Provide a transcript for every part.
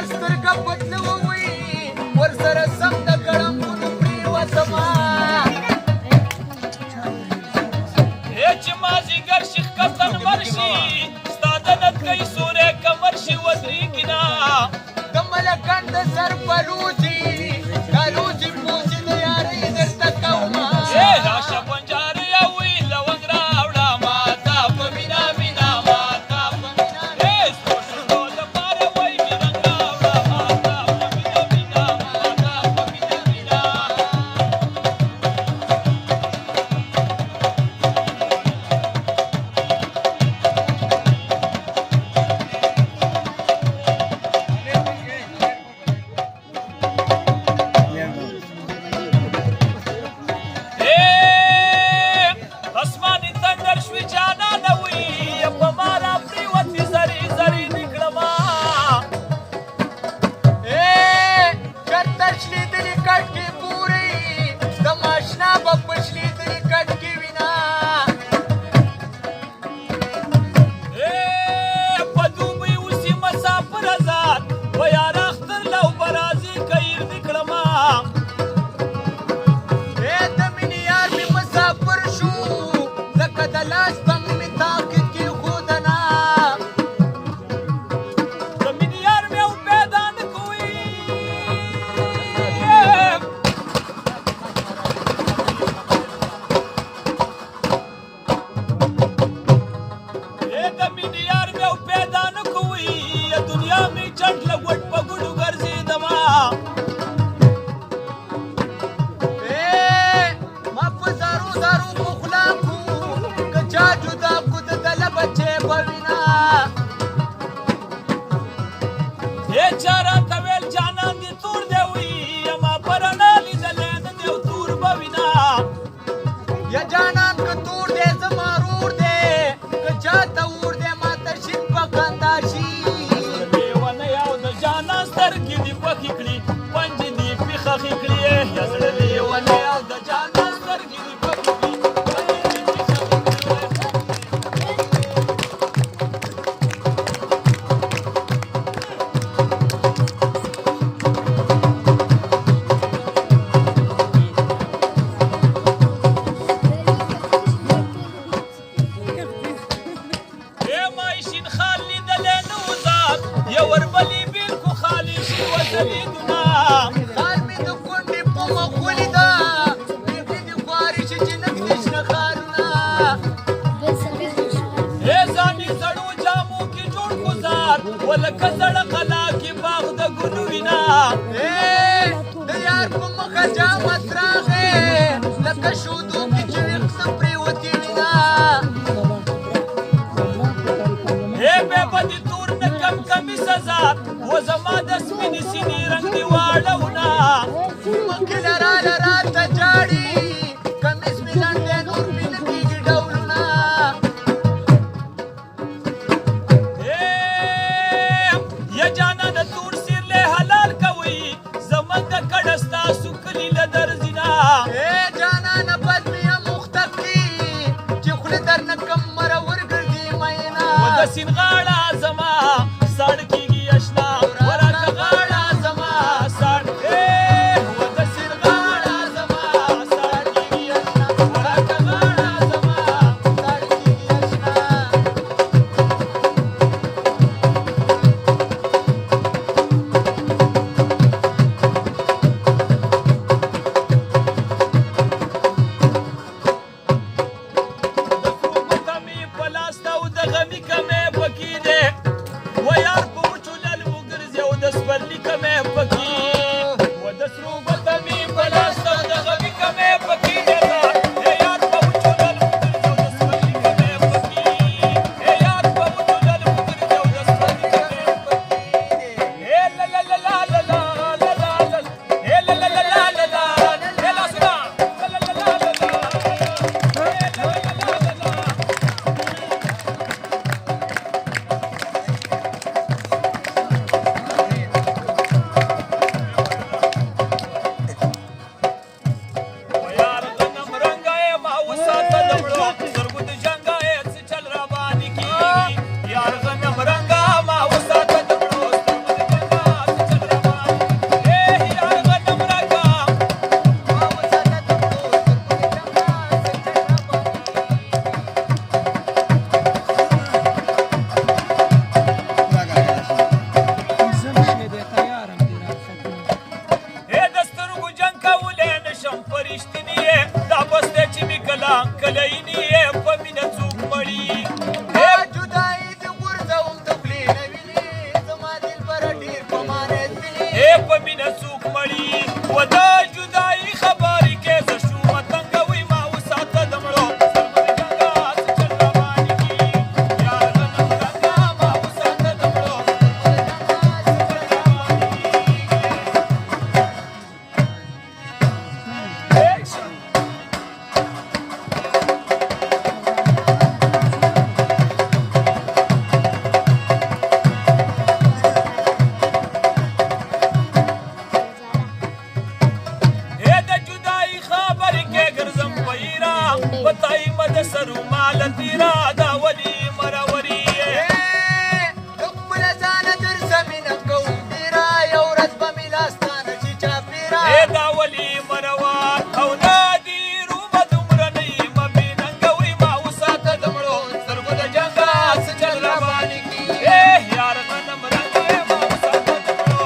یار سترګه بدلوي ورسره سم د ګړنګونو پرېوتما چې مازدیګر شي ښکته لمر شي ستا د نتکۍ سوری کمر شي ودرېږي نه د ملکان د سر بلوځي کالوځي پوځي د یارۍ درته کومه راشه بنجارې اوی لونګ راوړه ماته په مینا مینا ماته په مینا سپو شونډو لپاره وایي مې رنګ راوړه ماته په مینا مینا ماته په مینا مینا اسماني تندر شوي جانانه وي په ما را پرېوتې زرې زرې دې کړمه چرته شلېدلې کټکې پورې د ماشنا به په شلېدلې کټکې وینا په دوبۍ اوسي مسافر ازاد و یار اختر له اوبه راځي که ایر دې کړمه د مینې یار مې مسافر شو لکه د لاس بم مې تاقید کېښودنه د مینې یار مې او پیدا نه کوي د مینې یار مې او پیدا نه کوي دنیا مې چټ له ګوټ په ګوټو ګرځېدمه ما په زارو زارو په خوله کو که چا جدا کو د دله بچې به وینا چا راته ویل جانان دې تور دی وي ما په رڼا لیدلی نه دی او تور به وینه یا جانان که تور دی زما رور دی که چاته اور دی ماته شین په خندا شي لیونی او د جانان سترګې دې پخې کړي پنجې دې پېخخې کړي یا زړه لیونی او د جانان سترګې دې پخې کړي پنجې دې ما شین خال لیدلی نه و ذات یو وربلې بېلکو خالي شي وځلېدونه خال مې د کونډې په مخ ولیده بېخي دې خوارې شي چې نږدې شنه ښارونه ځان یې زړو جامو کې جوړ ګزار ولکه زړه قلا کې باغ د ګلو وینا د یار په مخه جامت راغې لکه شودو کې چې ویښته پرېوتې وینا بې بدې تور نه کم کمیسه ذات و زما د سپینې سینې رنګ دې واړونه مخکې لراله راته جاړي کمیس مې لنډ دی نور مې نه کېږي ډولونه یا جانا د تور سیرلی حلال کوي زمن د کډه ستاسو کلي له درځینه جانانه بد مې هم مخته کړي چې خولې در نه کم مرور ګرځي مینا و د سیند غاړه زما ساړ کېږي اشنا ورکه غاړه زما ساړ و د سیند غاړه زما ساړ کېږي اشنا ورکه غاړه زما ساړ کېږي اشنا د سرو ګوته مې په لاس ته او د غمي کمې پکې دی و د جدایي خبرې کې زه شومه تنګوي ما وساته د مړو سرمد جنګه څه چل راباندې کېږي یار غنم رنګه ما وساته د مړو سرو مال تیرا دا ولی مروري د خپل ځان در زمینه کوم ډیرا یو ورځ به مې لاستانه چې چاپېره دا ولی مروا او نادي رومه دومره نه یمه بېننګوي ما وساته د مړو سترګو د جنګه څه چل راباندې کېږي یار غنم رنګې ما وساته د مړو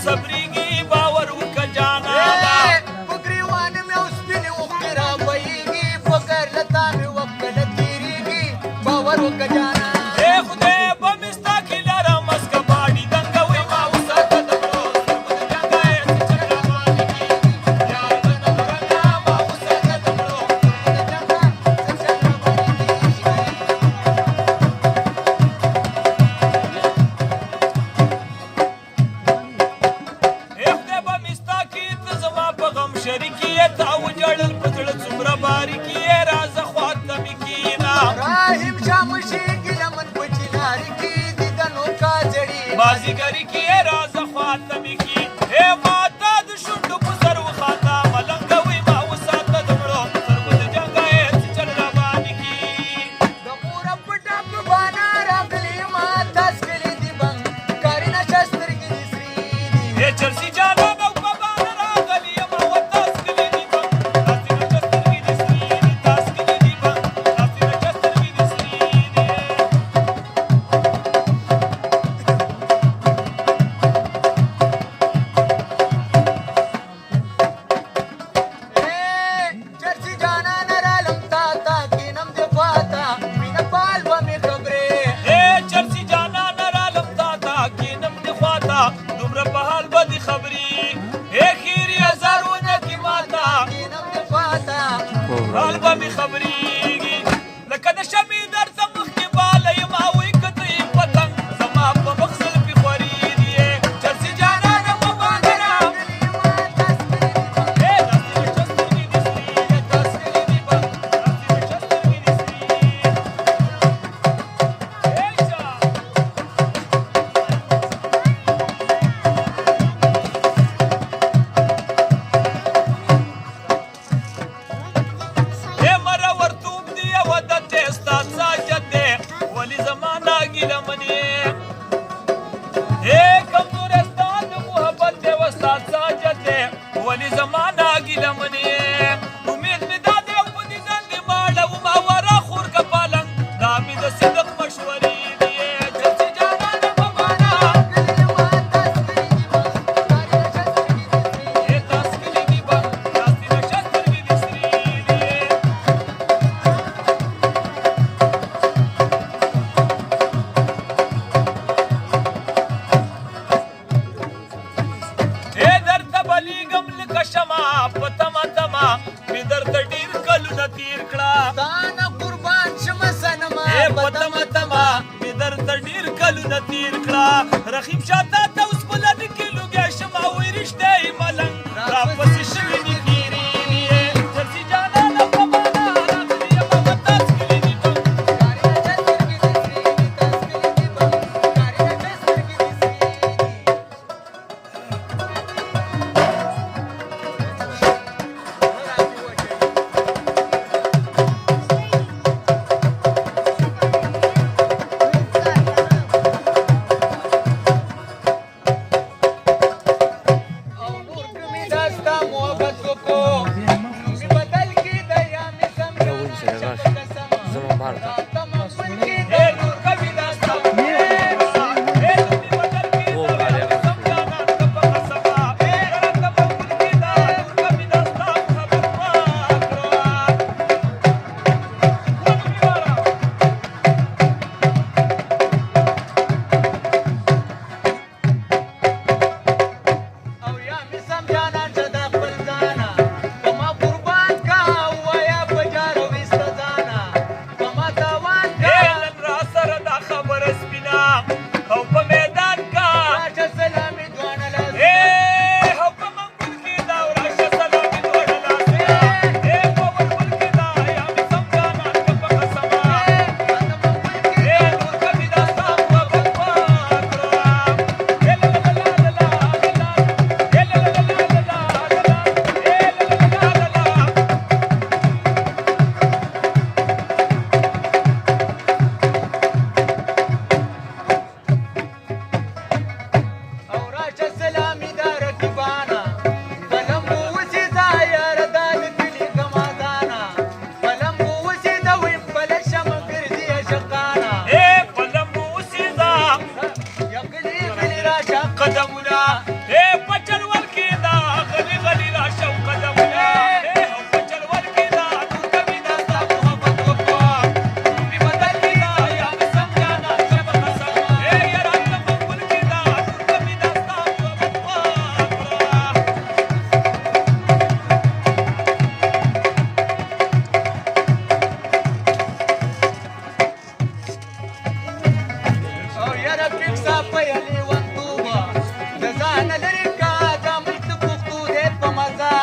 صبرېږي باور وکړه جانانه په ګریوان مې اوس سپینې اوښکې رابهېږي فکر له تا مې وخت کله تېرېږي باور وکړه جانانه خدای به مې ستا کې لرم مسکه باډي دنګوي ما وساته د مړو سترګو د جنګه یې څه چل راباندې کېږي یار غنم رنګه ما وساته د مړو سترګو د جنګه څه چل راباندې کېږي شریکی یې تا وجړل په زړه څومره باریکي یې رازه خواته مې کښېنه راهیم شاه مشېږي لمن په چناري کې دیدنو کا زړي بازیګري کې یې رازه خواته مې کښې ماته د شونډو په سر وخاته ملنګوي ما وساته د مړو سترګو د جنګه یې څه چل راباندې کښېږي د موره په ټپ بانا راغلې ما تاس کړې دي بنګ کاري نشه سترګې دي سرې دي چرسي جانانه دومره په حال بدې خبرې خیري هزارونه کې ماته حال به مې خبرېږي لکه د شمې درځه مخکې باله یم او کته یې پتنګ زما په مخ زلفې خورې دي چرسي جانانه مه بانډره داسې مې چه سترګې دې سرې داسې کلي دي بنګ داسې مې چه سترګې دې سرې ولی زمانہ گیله منی امید می داده او په دې ځان دې ماړه وما ورا خور که پالنګ دا مې د صدق مشورې دي چرسي جانانه په بانا تاس کلي دي بنګ داسې نشه سترګې دې سرې دي درته بلیږم لکه شمع په تمه تمه مې درته ډېر کلونه تېر کړه ځانه قربان شمه صنمه په تمه تمه مې درته ډېر کلونه تېر کړه رحیم شاه تا ته اوس په لنډ کې لوګی شم او رښتیا یې ملنګ راپسې شوي دي تېرې دي چرسي جانانه په بانا راغلې یم او تاس کلي دي بنګ قدمونه پچل ورکې دا غلي غلي را شو قدمونه او پچل ورکې دا نور کمي دا ستا محبت وکړه مې بدل کې دا یا مې سمجانا شب قسم یاران ته په ګل کې دا نور کمي دا ستا محبت وکړه او یاره فکسا په یلې وندوبه د ځانه لرې کا دا ملک د پښتو دی په مزه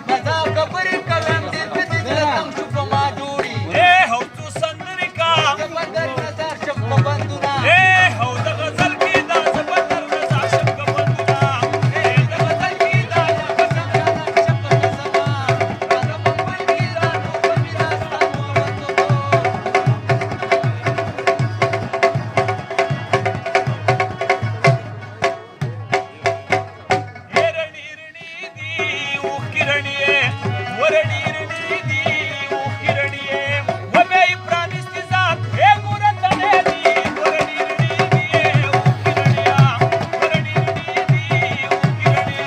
مزه او خبرې کوم دې په دې زړه تم شو په ما جوړي هو تو سندرې کا د بدر نظر شم په بندونه هو د غزل کې دا زبردر رضا شم کبندونه د غزل کې دا یا قسم جانا شم په قسمه راځه مقبل کې دا نو کمي دا ستا محبت وکړو رڼی رڼی دی اوښکې رڼې ورڼی رڼی دی اوښکې رڼې وبې یې پرانستې ذات ګوره تڼې دي ورڼی رڼی دی اوښکې رڼې ورڼی رڼی دی اوښکې رڼې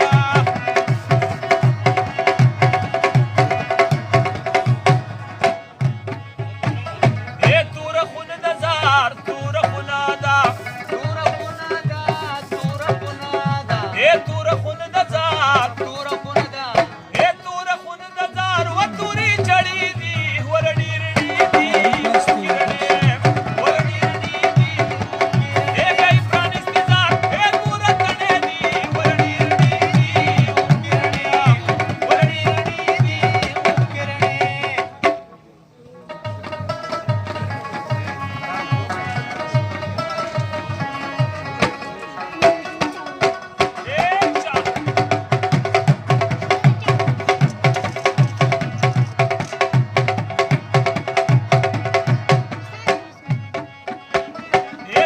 توره خونه د زار توره خونه ده توره خونه ده توره خونه ده توره خونه د زار توره خونه ده توره خونه د زار و تورې چړې دي ورڼی رڼی دي اوښکې رڼې ورڼی رڼی دي بیا یې پرانستې ذات ګوره تڼې دي ورڼی رڼی دي اوښکې رڼې ورڼی رڼی دي اوښکې رڼې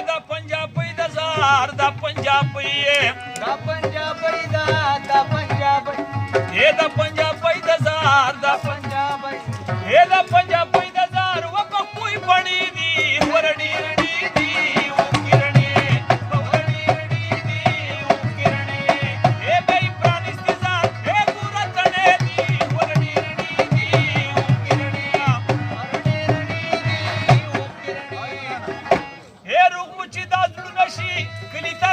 دا پنجابی د زار دا پنجابی دا پنجابی دا دا پنجابی دا پنجابی د زار دا پنجابی دا پنجابی د زار و په کوی پړی دي ورڼی رڼی دي اوښکې رڼې ورڼی رڼی دي اوښکې رڼې به یې پرانستې ذات ګوره تڼې دي ورڼی رڼی دي اوښکې رڼې رڼې رڼې دي اوښکې رڼې روغ مو چې دا زړونه شي کلي ته